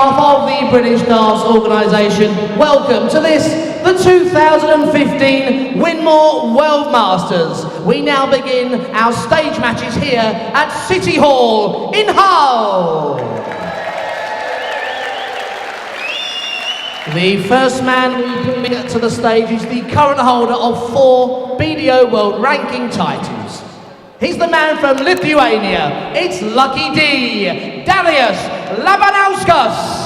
behalf of the British Darts Organisation, welcome to this, the 2015 Winmau World Masters. We now begin our stage matches here at City Hall in Hull. The first man we bring to the stage is the current holder of 4 BDO World Ranking titles. He's the man from Lithuania. It's Lucky D, Darius Labanauskas.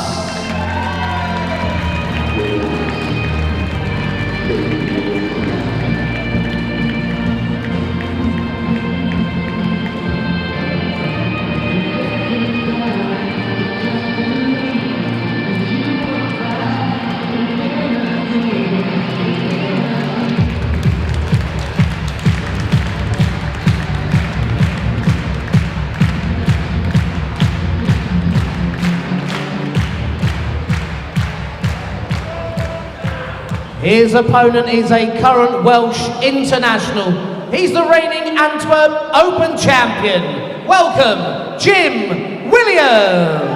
His opponent is a current Welsh international. He's the reigning Antwerp Open champion. Welcome, Jim Williams.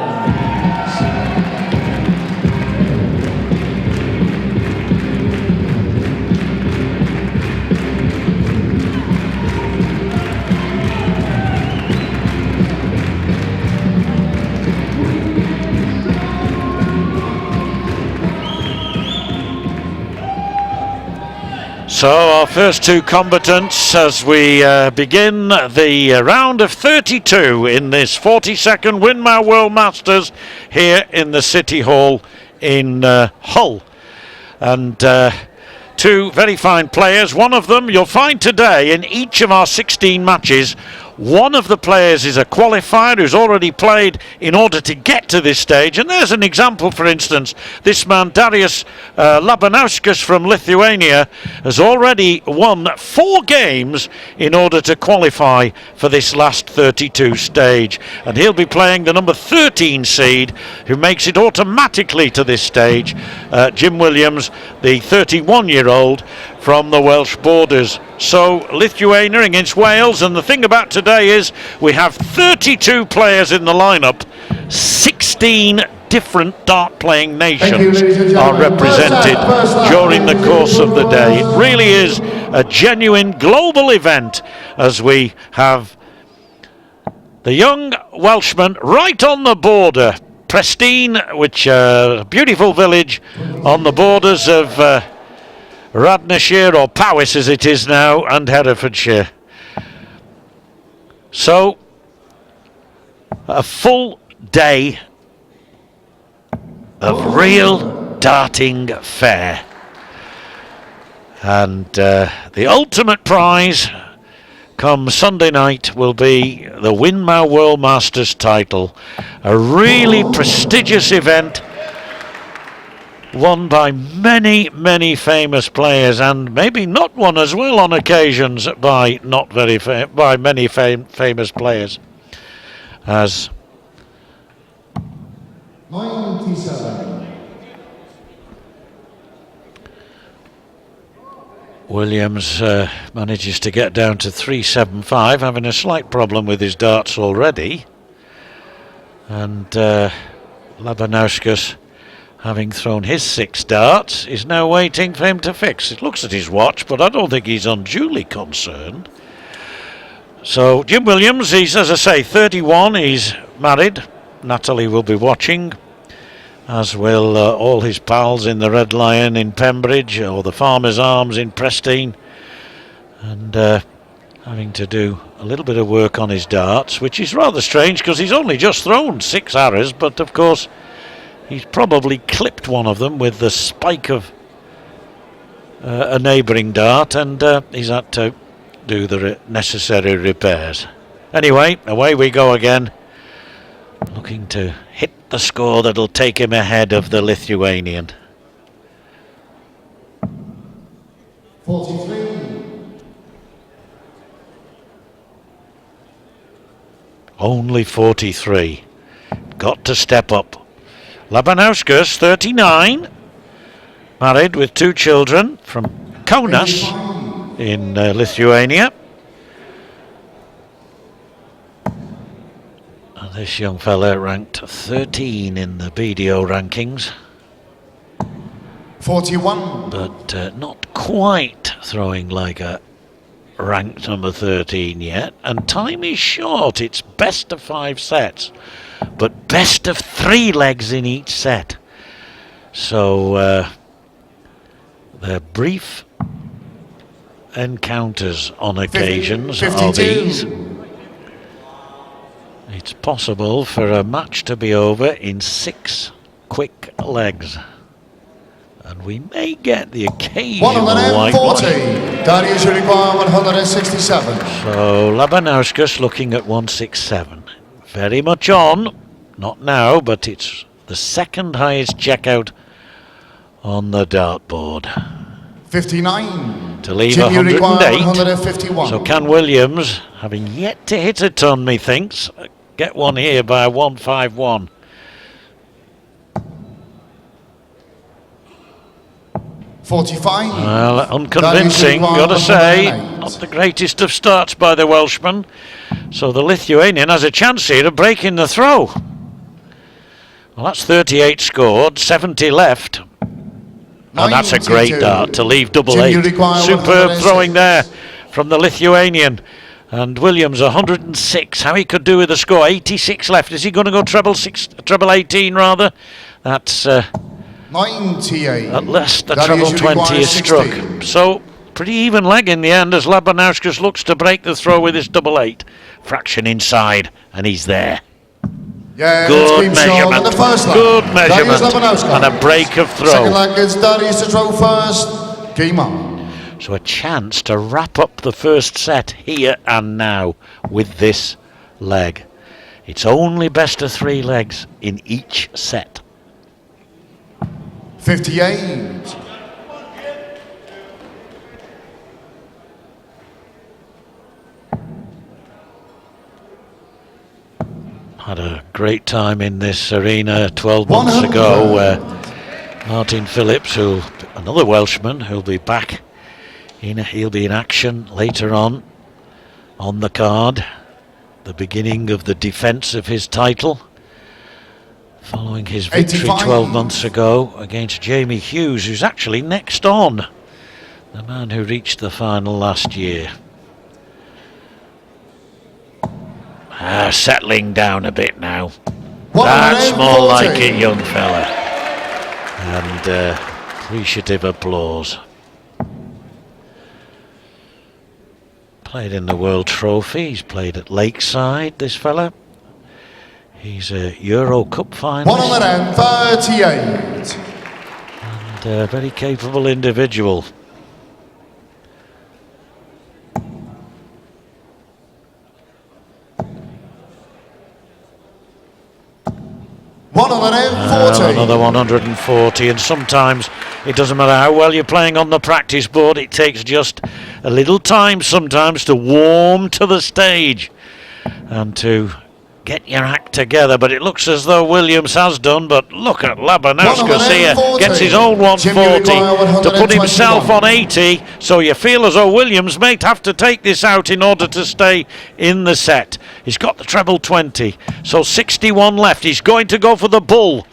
So our first 2 combatants as we begin the round of 32 in this 42nd Winmau World Masters here in the City Hall in Hull. And 2 very fine players. One of them you'll find today in each of our 16 matches. One of the players is a qualifier who's already played in order to get to this stage. And there's an example, for instance, this man, Darius Labanauskas from Lithuania, has already won 4 games in order to qualify for this last 32 stage. And he'll be playing the number 13 seed, who makes it automatically to this stage, Jim Williams, the 31-year-old from the Welsh borders. So Lithuania against Wales, and the thing about today is we have 32 players in the lineup. 16 different dart-playing nations are represented during the course of the day. It really is a genuine global event as we have the young Welshman right on the border. Prestine, which a beautiful village on the borders of Radnorshire, or Powys as it is now, and Herefordshire. So a full day of real darting fare, and the ultimate prize come Sunday night will be the Winmau World Masters title, a really prestigious event won by many, many famous players, and maybe not won as well on occasions by many famous players. As 97. Williams manages to get down to 375, having a slight problem with his darts already, and Labanauskas, having thrown his 6 darts, is now waiting for him to fix. It looks at his watch, but I don't think he's unduly concerned. So Jim Williams, he's, as I say, 31, he's married. Natalie will be watching, as will all his pals in the Red Lion in Pembridge, or the Farmer's Arms in Prestine, and having to do a little bit of work on his darts, which is rather strange because he's only just thrown 6 arrows, but of course he's probably clipped one of them with the spike of a neighbouring dart, and he's had to do the necessary repairs. Anyway, away we go again, looking to hit the score that'll take him ahead of the Lithuanian. 43. Only 43. Got to step up. Labanauskas, 39, married with 2 children from Kaunas in Lithuania. And This young fella ranked 13 in the BDO rankings. 41. But not quite throwing like a ranked number 13 yet. And time is short. It's best of 5 sets. But best of 3 legs in each set. So they're brief encounters on occasions 52. are these. It's possible for a match to be over in 6 quick legs. And we may get the occasional whitewash. 140. Darius, you require 167. So Labanauskas looking at 167. Very much on. Not now, but it's the second highest checkout on the dartboard. 59. To leave Jim, you require 108. 151. So can Williams, having yet to hit a ton, methinks, get one here by 151. Well, unconvincing, gotta say. Not the greatest of starts by the Welshman. So the Lithuanian has a chance here of breaking the throw. Well, that's 38 scored, 70 left. And that's a great dart to leave double 8. Superb throwing there from the Lithuanian. And Williams 106. How he could do with the score. 86 left. Is he going to go treble 18 rather? That's 98. at least the treble 20 is struck. So pretty even leg in the end as Labanauskas looks to break the throw with his double 8. Fraction inside, and he's there. Yeah, good measurement. Good measurement. And a break of throw. Second leg is Darius to throw first. Winmau. So a chance to wrap up the first set here and now with this leg. It's only best of 3 legs in each set. 58. Had a great time in this arena 12 months ago where Martin Phillips, another Welshman, who'll be back. He'll be in action later on the card. The beginning of the defence of his title. Following his victory 12 months ago against Jamie Hughes, who's actually next on. The man who reached the final last year. Settling down a bit now. That's more like it, young fella. And appreciative applause. Played in the World Trophy. He's played at Lakeside, this fella. He's a Euro Cup finalist. 138. And a very capable individual. Another 140, and sometimes it doesn't matter how well you're playing on the practice board, it takes just a little time sometimes to warm to the stage and to get your act together. But it looks as though Williams has done. But look at Labanauskas here, gets his old 140 to put himself on 80. So you feel as though Williams may have to take this out in order to stay in the set. He's got the treble 20, so 61 left. He's going to go for the bull.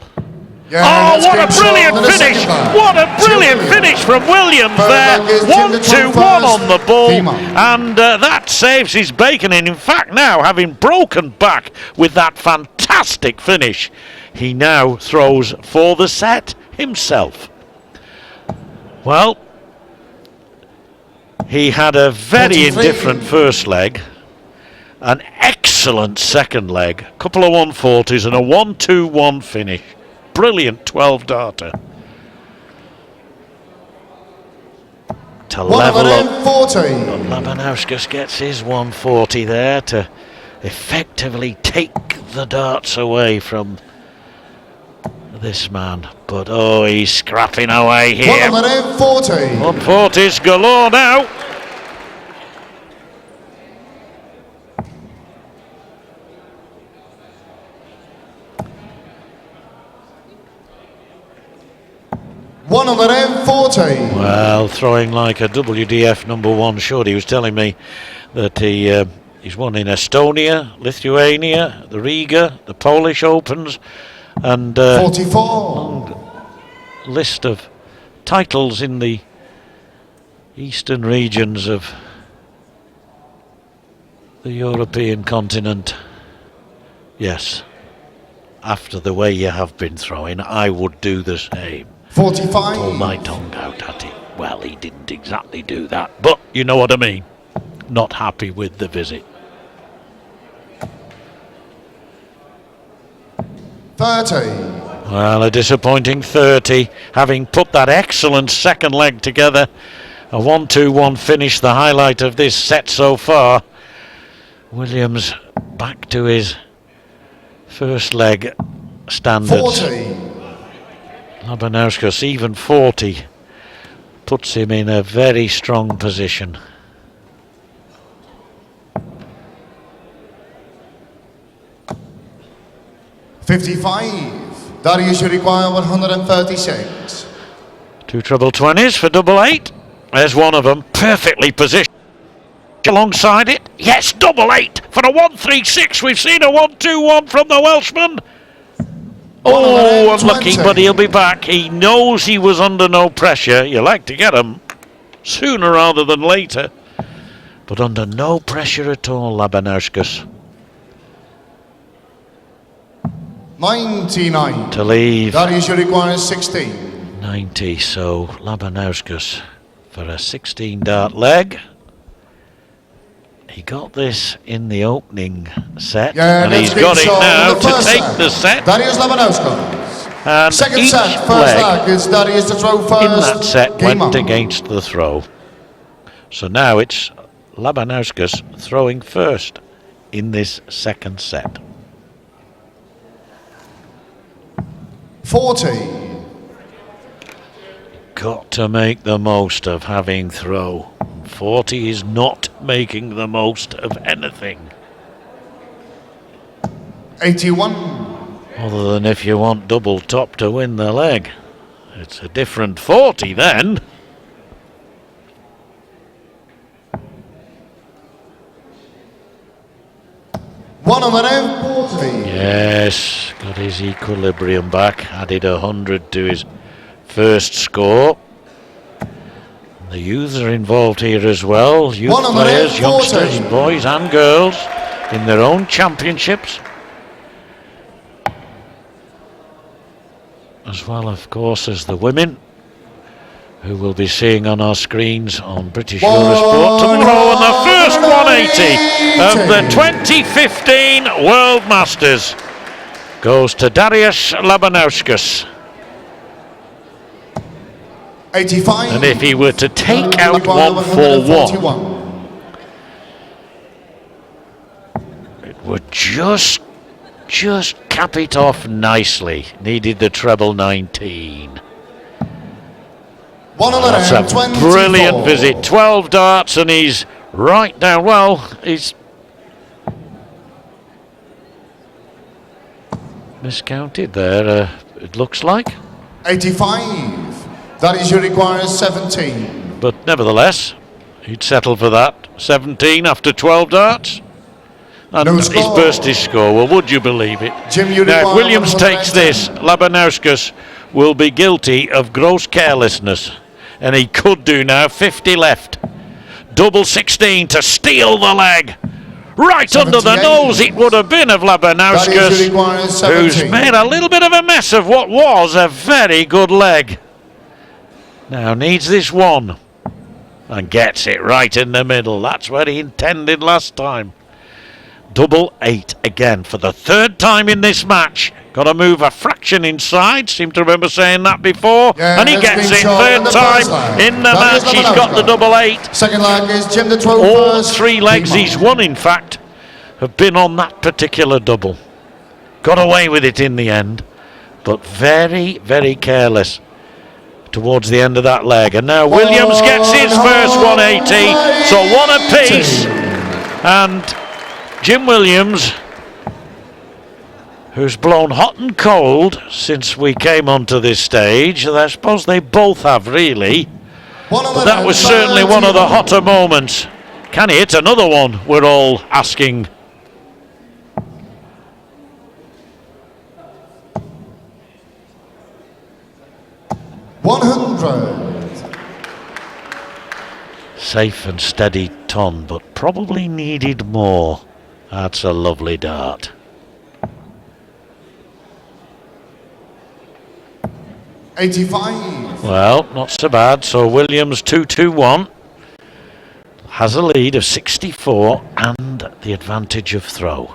Yeah, what a brilliant finish! What a brilliant finish from Williams there. 1-2-1 on the ball, and that saves his bacon. And in fact, now having broken back with that fantastic finish, he now throws for the set himself. Well, he had a very indifferent first leg, an excellent second leg, a couple of 140s, and a 1-2-1 finish. Brilliant 12-darter. To level up. But Labanauskas gets his 140 there to effectively take the darts away from this man. But oh, he's scrapping away here. 140s galore now. Well, throwing like a WDF number 1 should. He was telling me that he He's won in Estonia, Lithuania, the Riga, the Polish Opens, and 44. long list of titles in the eastern regions of the European continent. Yes, after the way you have been throwing, I would do the same. 45. Pull my tongue out at him. Well, he didn't exactly do that, but you know what I mean. Not happy with the visit. 30. Well, a disappointing 30, having put that excellent second leg together. A 1-2-1 finish, the highlight of this set so far. Williams back to his first leg standards. 40. Labanauskas even 40 puts him in a very strong position. $55. Darius, you require 136. 2 treble 20s for double 8. There's one of them, perfectly positioned alongside it. Yes, double 8 for a 136. We've seen a 1-2-1 from the Welshman. Oh, unlucky, but he'll be back. He knows he was under no pressure. You like to get him sooner rather than later, but under no pressure at all, Labanauskas. 99. To leave. Darius, you require 16. 90, so Labanauskas for a 16 dart leg. He got this in the opening set, and he's got it now to take the set. Darius Labanauskas. And Second each set, first leg leg is Darius to throw first. in that set Game went on. against the throw. So now it's Labanauskas throwing first in this second set. 40. Got to make the most of having throw. 40 is not making the most of anything. 81. Other than if you want double top to win the leg. It's a different 40 then. $140. Yes, got his equilibrium back. Added 100 to his first score. The youths are involved here as well. Youth players, youngsters, boys and girls in their own championships. As well, of course, as the women, who we'll be seeing on our screens on British Eurosport tomorrow on the first 180 of the 2015 World Masters goes to Darius Labanauskas. 85. And if he were to take out 141, it would just cap it off nicely. Needed the treble 19. That's a brilliant visit. 12 darts and he's right down. Well, he's miscounted there, it looks like. 85. That is your require 17. But nevertheless, he'd settle for that. 17 after 12 darts. And No he's score. burst his score. Well, would you believe it? Jim, you Now, if require Williams 110. takes this, Labanauskas will be guilty of gross carelessness. And he could do now. 50 left. Double 16 to steal the leg. Right under the 78. nose it would have been of Labanauskas, who's made a little bit of a mess of what was a very good leg. Now needs this one. And gets it right in the middle. That's what he intended last time. Double 8 again for the third time in this match. Got to move a fraction inside. Seem to remember saying that before. Yeah, and he gets it third time in the match. He's got the double 8. Second leg is Jim the 12. All 3 legs he's won, in fact, have been on that particular double. Got away with it in the end, but very, very careless towards the end of that leg. And now Williams gets his first 180, so one apiece. And Jim Williams, who's blown hot and cold since we came onto this stage, I suppose they both have really, but that was certainly one of the hotter moments Can he hit another one? We're all asking. $100. Safe and steady ton, but probably needed more. That's a lovely dart. 85. Well, not so bad. So Williams 2-2-1 has a lead of 64 and the advantage of throw.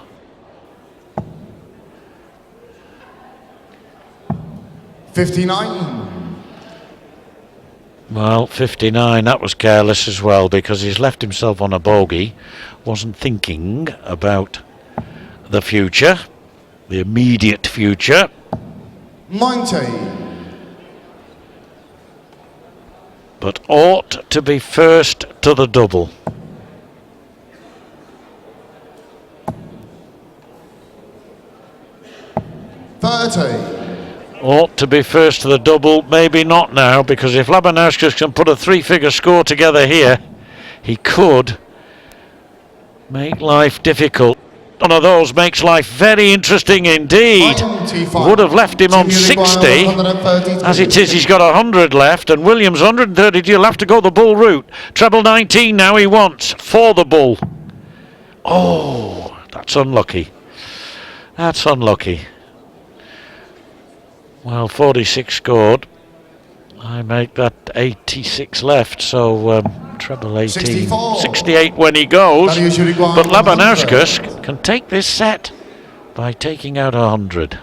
$59. Well, 59, that was careless as well, because he's left himself on a bogey, wasn't thinking about the future, the immediate future. 90. But ought to be first to the double. Ought to be first to the double, maybe not now, because if Labanauskas can put a three-figure score together here, he could make life difficult. One of those makes life very interesting indeed. Would have left him on 60. As it is, he's got 100 left, and Williams 132. He'll have to go the bull route. Treble 19 now he wants for the bull. Oh, that's unlucky. That's unlucky. Well, 46 scored. I make that 86 left, so treble 18. 64. 68 when he goes. But Labanauskas 100. can take this set by taking out 100.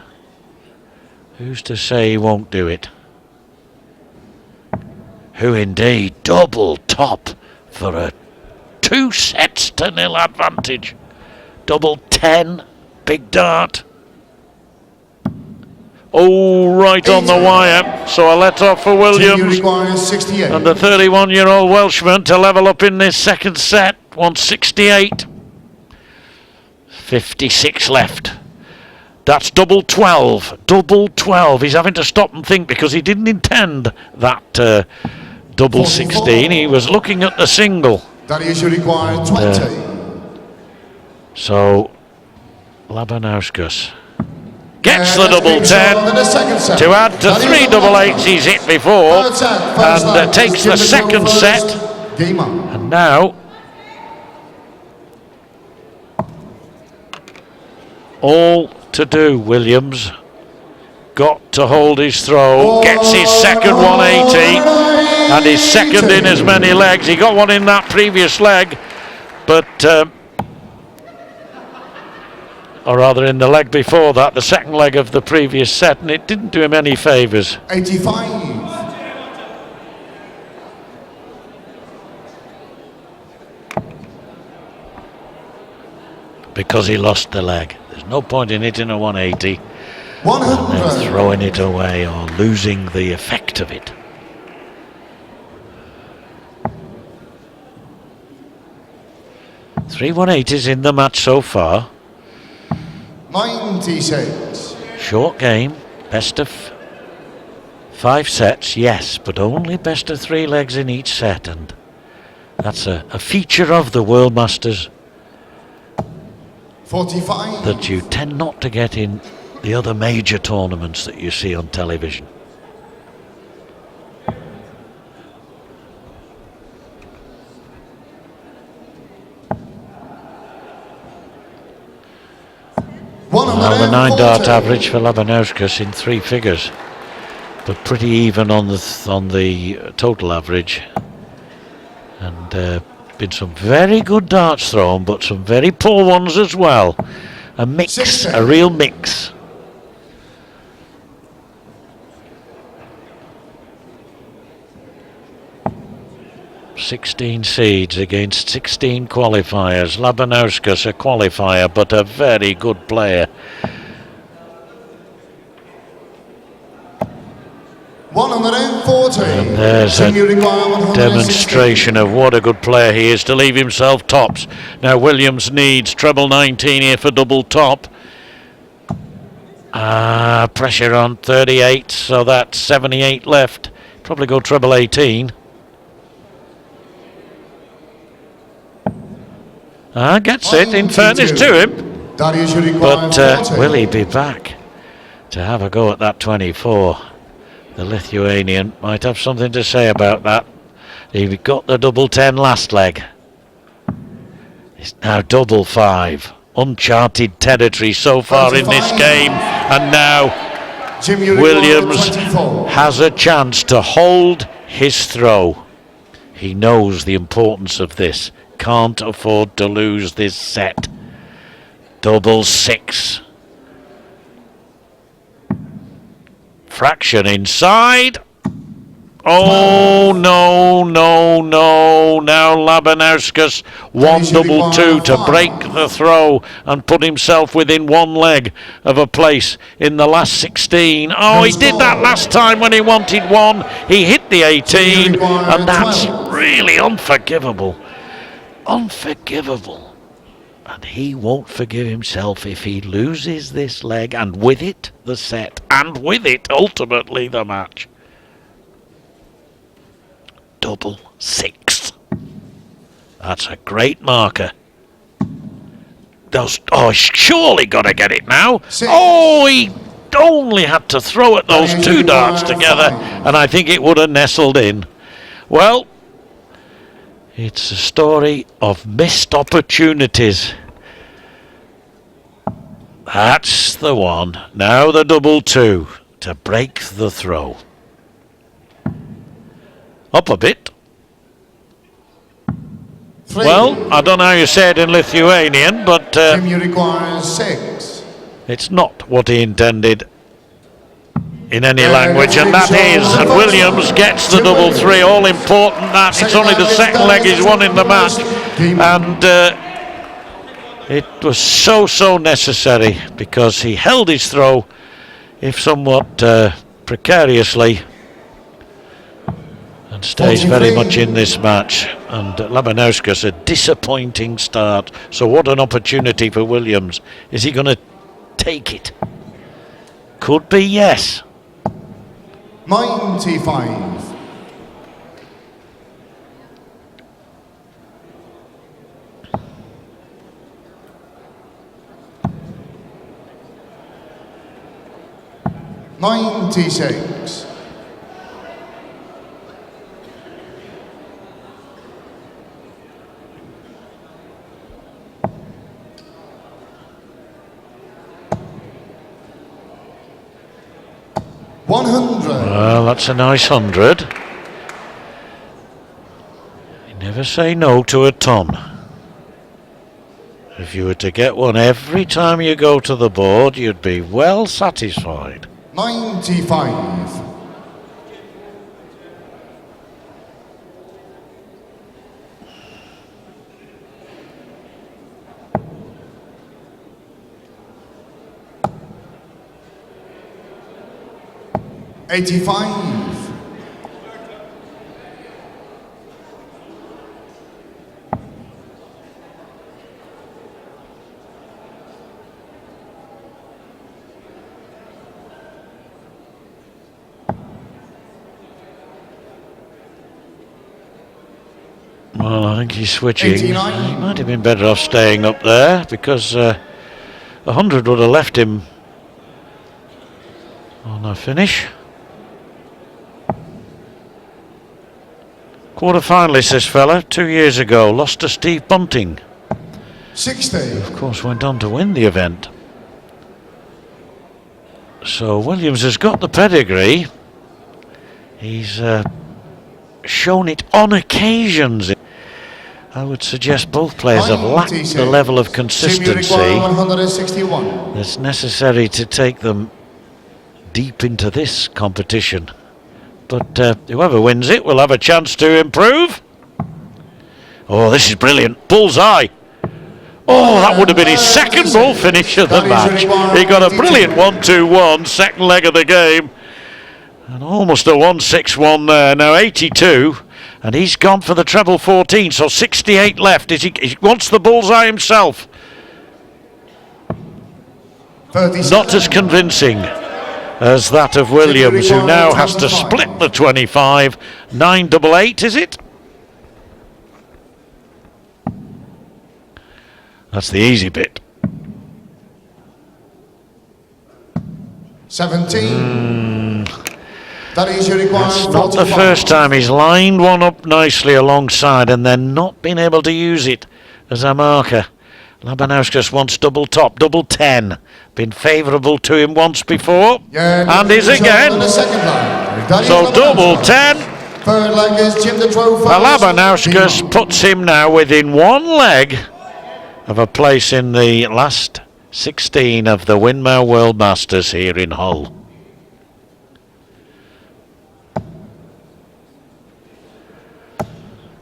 Who's to say he won't do it? Who indeed? Double top for a 2-0 advantage. Double 10, big dart. Oh, right on the wire. So a let off for Williams. And the 31-year-old Welshman to level up in this second set. 168. 56 left. That's double 12. Double 12. He's having to stop and think because he didn't intend that double 16. He was looking at the single. Darius, you require 20. So Labanauskas gets the double 10 to add to 3 double 8s he's hit before, and takes the second set. And now all to do. Williams got to hold his throw, gets his second 180 and his second in as many legs. He got one in that previous leg, but or rather in the leg before that, the second leg of the previous set, and it didn't do him any favours. 85. Because he lost the leg. There's no point in hitting a 180 100. and then throwing it away or losing the effect of it. Three 180s in the match so far. 96. Short game, best of 5 sets, yes, but only best of 3 legs in each set, and that's a feature of the World Masters 45. that you tend not to get in the other major tournaments that you see on television. Well, the 9 dart average for Labanauskas in 3 figures, but pretty even on the total average, and been some very good darts thrown, but some very poor ones as well. A mix, 60. a real mix. "16 seeds against 16 qualifiers. Labanauskas a qualifier, but a very good player. 140. And there's a demonstration of what a good player he is to leave himself tops. Now Williams needs treble 19 here for double top. Pressure on 38, so that's 78 left. Probably go treble 18. Gets it, in fairness to him. Darius, you require But 40. will he be back to have a go at that 24? The Lithuanian might have something to say about that. He got the double 10 last leg. It's now double 5. Uncharted territory so far in this game. And now Jim, you require Williams 24. has a chance to hold his throw. He knows the importance of this. Can't afford to lose this set. Double 6. Fraction inside. Oh, no. Now Labanauskas, 1-2-2 to break the throw and put himself within one leg of a place in the last 16. Oh, he did that last time when he wanted one. He hit the 18, and that's really unforgivable. Unforgivable. And he won't forgive himself if he loses this leg, and with it the set, and with it ultimately the match. Double 6. That's a great marker. Surely got to get it now. 6. Oh, he only had to throw at those two darts together, and I think it would have nestled in. Well, it's a story of missed opportunities. That's the one. Now the double 2 to break the throw. Up a bit. 3. Well, I don't know how you say it in Lithuanian, but Jim, you require 6. it's not what he intended in any language, and that is, and Williams gets the double 3. All important that. It's only the second leg he's won in the match, and it was so necessary, because he held his throw, if somewhat precariously, and stays very much in this match. And Labanauskas, a disappointing start. So what an opportunity for Williams. Is he going to take it? Could be, yes. 95. $96. $100. Well, that's a nice 100. You never say no to a ton. If you were to get one every time you go to the board, you'd be well satisfied. 95. $85. Well, I think he's switching. 89. He might have been better off staying up there, because 100 would have left him on a finish. Quarter-finalist, this fella, 2 years ago, lost to Steve Bunting. 60. Of course, went on to win the event. So Williams has got the pedigree. He's shown it on occasions. I would suggest both players have lacked the level of consistency 161. that's necessary to take them deep into this competition. But whoever wins it will have a chance to improve. Oh, this is brilliant. Bullseye. Oh, that would have been his second ball finish of the match. He got a brilliant 1-2-1, second leg of the game. And almost a 1-6-1 there. Now 82. And he's gone for the treble 14, so 68 left. He wants the bullseye himself. 37. Not as convincing as that of Williams, who now has to split the 25. 988, is it? That's the easy bit. 17. Darius, you require That's not the 45. first time he's lined one up nicely alongside and then not been able to use it as a marker. Labanauskas wants double top, double 10. Been favourable to him once before, Yeah, and is again. on the second line. Darius So double Labanauskas. 10. Third leg is Jim the Trophy. Labanauskas puts him now within one leg of a place in the last 16 of the Winmau World Masters here in Hull.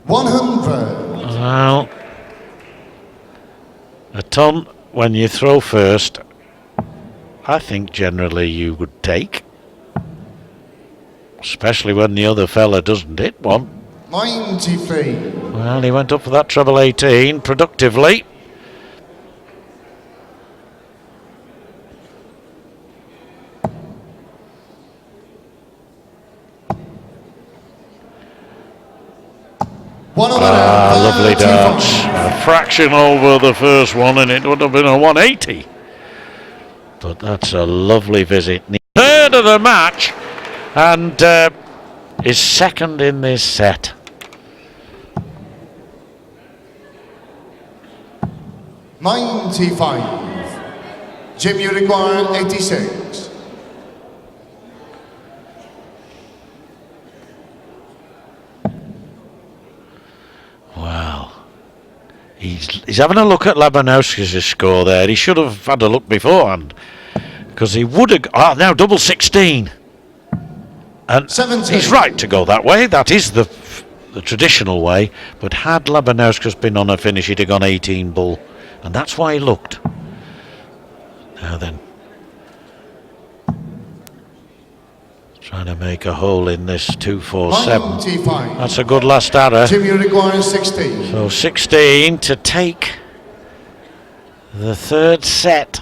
Well, a ton when you throw first, I think generally you would take. Especially when the other fella doesn't hit one. 93. Well, he went up for that treble 18 productively. Lovely darts. A fraction over the first one, and it would have been a 180. But that's a lovely visit. Third of the match, and is second in this set. $95. Jim, you require 86. Wow. He's having a look at Labanauskas' score there. He should have had a look beforehand, because he would have. Ah, now double 16. And 17. he's right to go that way. That is the traditional way. But had Labanauskas been on a finish, he'd have gone 18 bull. And that's why he looked. Now then. Trying to make a hole in this 247. 95. That's a good last arrow. Jim, you require 16. So 16 to take the third set.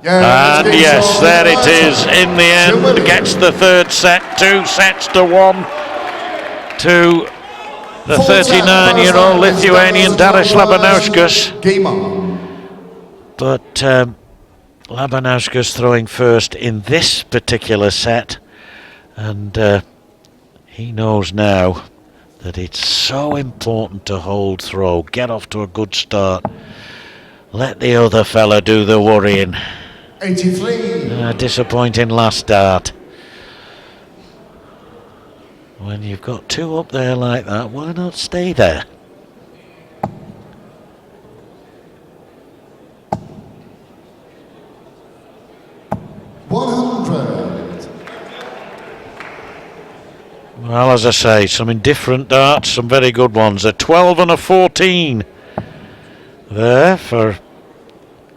Yeah, And yes, there it is. In the end, gets the third set. 2 sets to 1 to the 39-year-old Lithuanian Darius Labanauskas. Game on. But Labanauskas throwing first in this particular set, and he knows now that it's so important to hold throw, get off to a good start, let the other fella do the worrying. 83. Disappointing last dart. When you've got 2 up there like that, why not stay there? Well, as I say, some indifferent darts, some very good ones. A 12 and a 14 there for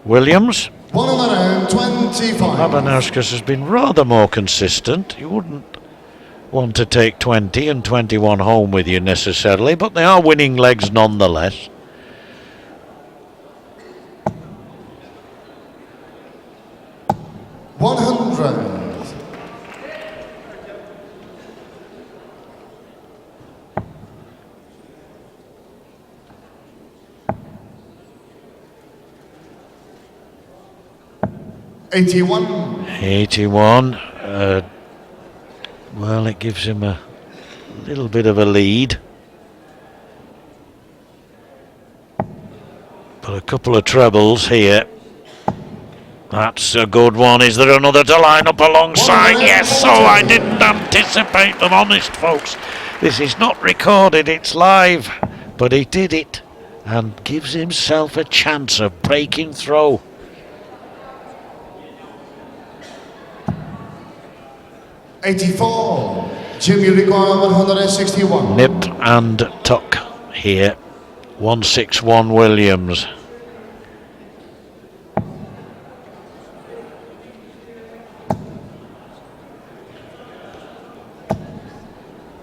Williams. 125. Labanauskas has been rather more consistent. You wouldn't want to take 20 and 21 home with you necessarily, but they are winning legs nonetheless. $81. 81. Well, it gives him a little bit of a lead. But a couple of trebles here. That's a good one. Is there another to line up alongside? Yes, oh, I didn't anticipate them, honest folks. This is not recorded, it's live. But he did it and gives himself a chance of breaking through. $84. Jim, you require 161. Nip and tuck here. 161 Williams.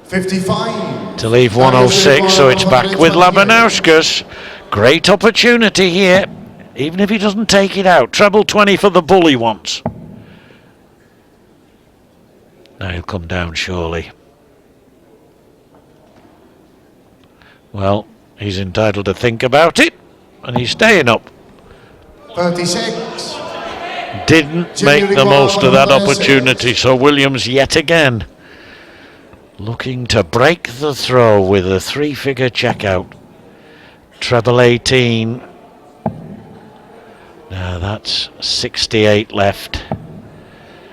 $55. To leave 106, so it's back with Labanauskas. Great opportunity here, even if he doesn't take it out. Treble 20 for the bull he wants. Now he'll come down surely. Well, he's entitled to think about it, and he's staying up. 36. Didn't make the most of that opportunity, so Williams yet again looking to break the throw with a 3-figure checkout. Treble 18. Now that's 68 left.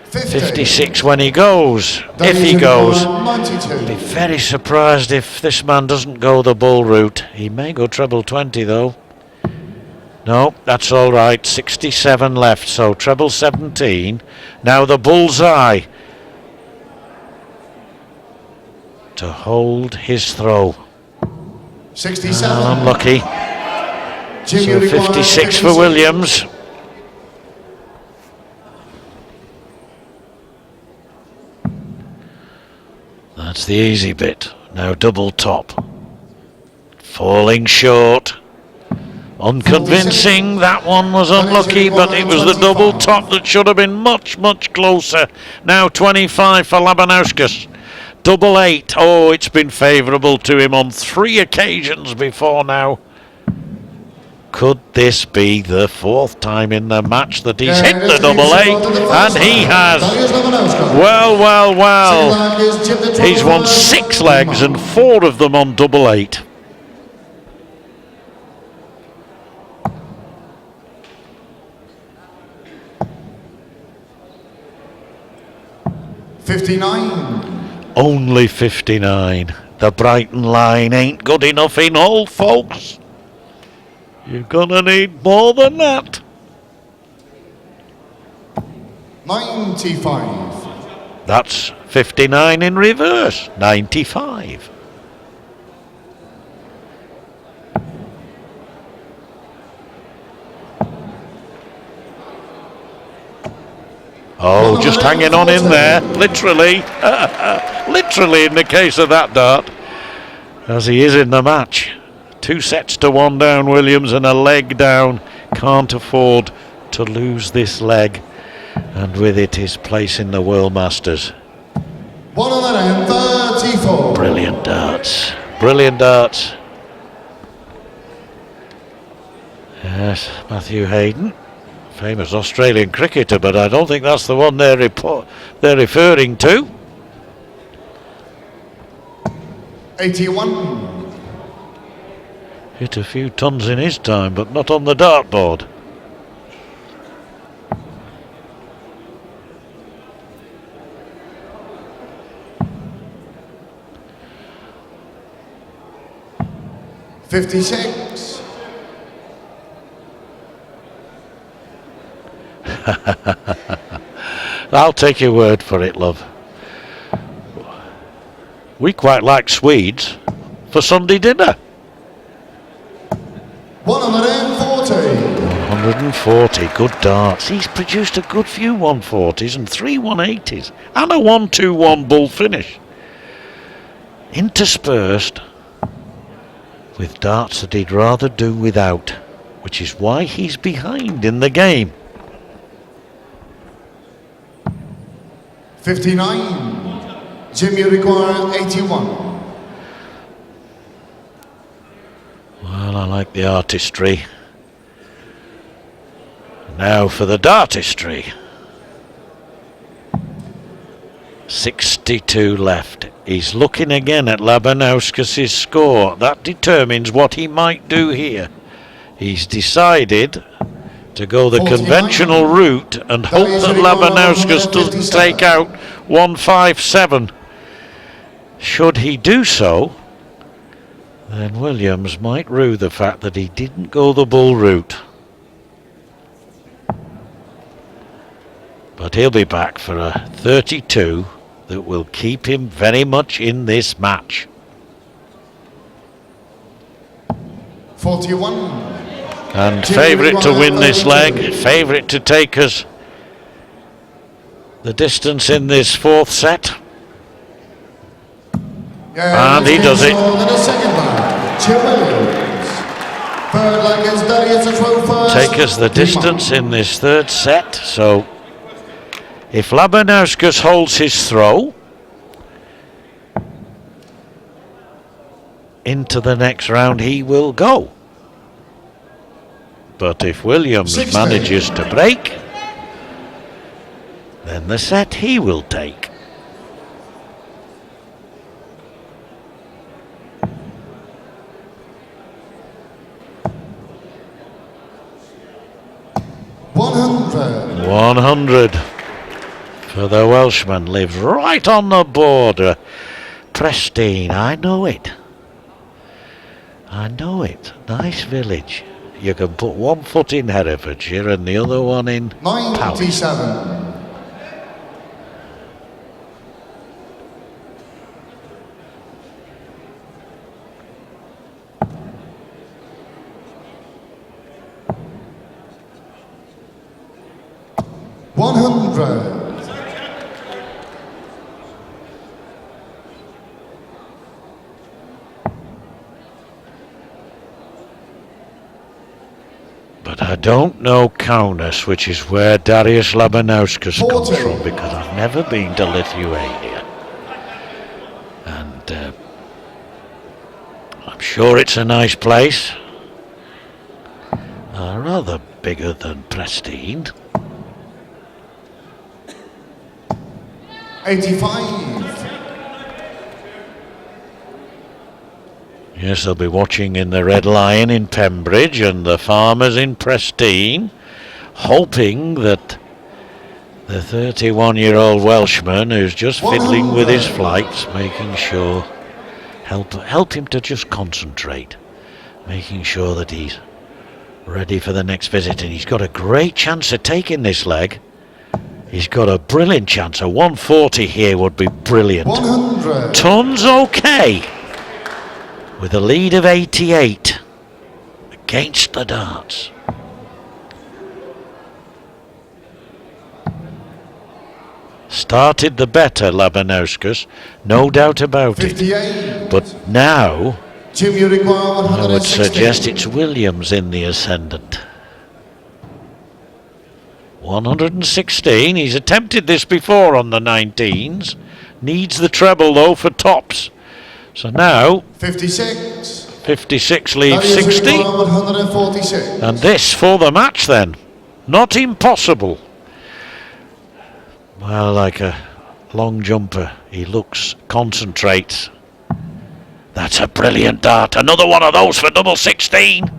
56 when he goes. If he goes. Be very surprised if this man doesn't go the bull route. He may go treble 20 though. No, that's all right. 67 left, so treble 17. Now the bullseye to hold his throw. 67. Unlucky. So 56 for Williams. That's the easy bit. Now double top. Falling short. Unconvincing. That one was unlucky, but it was the double top that should have been much, much closer. Now 25 for Labanauskas. Double 8. Oh, it's been favourable to him on 3 occasions before now. Could this be the 4th time in the match that he's hit the double 8? And he has. Well, well, well. He's won 6 legs and 4 of them on double 8. Only 59. The Brighton line ain't good enough in all, folks. You're gonna need more than that. 95. That's 59 in reverse. 95. Oh, just hanging on in there, literally. Literally in the case of that dart, as he is in the match. 2 sets to 1 down, Williams, and a leg down. Can't afford to lose this leg, and with it his place in the World Masters. 134. Brilliant darts. Brilliant darts. Yes, Matthew Hayden. Famous Australian cricketer, but I don't think that's the one they're referring to. 81. Hit a few tons in his time, but not on the dartboard. $56. I'll take your word for it, love. We quite like Swedes for Sunday dinner. 140. 140, good darts. He's produced a good few 140s and 3 180s and a 1-2-1 bull finish, interspersed with darts that he'd rather do without, which is why he's behind in the game. 59. Jim, you require 81. Well, I like the artistry. Now for the dartistry. 62 left. He's looking again at Labanauskas' score. That determines what he might do here. He's decided to go the conventional route and hope that Labanauskas doesn't take out 157. Should he do so, then Williams might rue the fact that he didn't go the bull route. But he'll be back for a 32 that will keep him very much in this match. 41. And favourite to win this leg, favourite to take us the distance in this 4th set. And he does it. Take us the distance in this 3rd set. So if Labanauskas holds his throw, into the next round he will go. But if Williams 60. manages to break, then the set he will take. $100. 100 for the Welshman. Lives right on the border. Pristine, I know it. I know it. Nice village. You can put one foot in Herefordshire and the other one in Powys. 97. $100. But I don't know Kaunas, which is where Darius Labanauskas comes 40. from, because I've never been to Lithuania. And I'm sure it's a nice place. Rather bigger than Pristine. 85. Yes, they'll be watching in the Red Lion in Pembridge and the Farmers in Pristine, hoping that the 31-year-old Welshman, who's just fiddling with his flights, making sure, help him to just concentrate, making sure that he's ready for the next visit. And he's got a great chance of taking this leg. He's got a brilliant chance. A 140 here would be brilliant. 100. Tons okay, with a lead of 88 against the darts. Started the better, Labanauskas, no doubt about it. 58. But now Jim, you require I would 116. suggest it's Williams in the ascendant. 116, he's attempted this before on the 19s. Needs the treble though for tops. So now 56. 56 leaves Darius 60. require 146. And this for the match then. Not impossible. Well, like a long jumper, he looks, concentrates. That's a brilliant dart. Another one of those for double 16.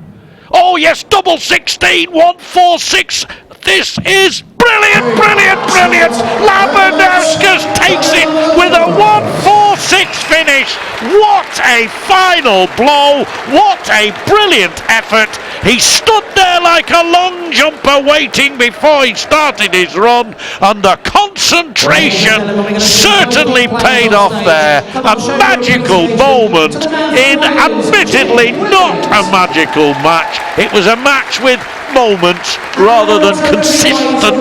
Oh yes, double 16, 146. This is brilliant, brilliant, brilliant. Labanauskas takes it with a 146 finish. What a final blow. What a brilliant effort. He stood there like a long jumper waiting before he started his run, and the concentration certainly paid off there. A magical moment in admittedly not a magical match. It was a match with moments rather than consistent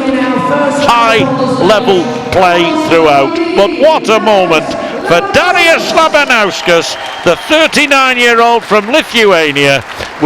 high level play throughout. But what a moment for Darius Labanauskas, the 39-year-old from Lithuania. Will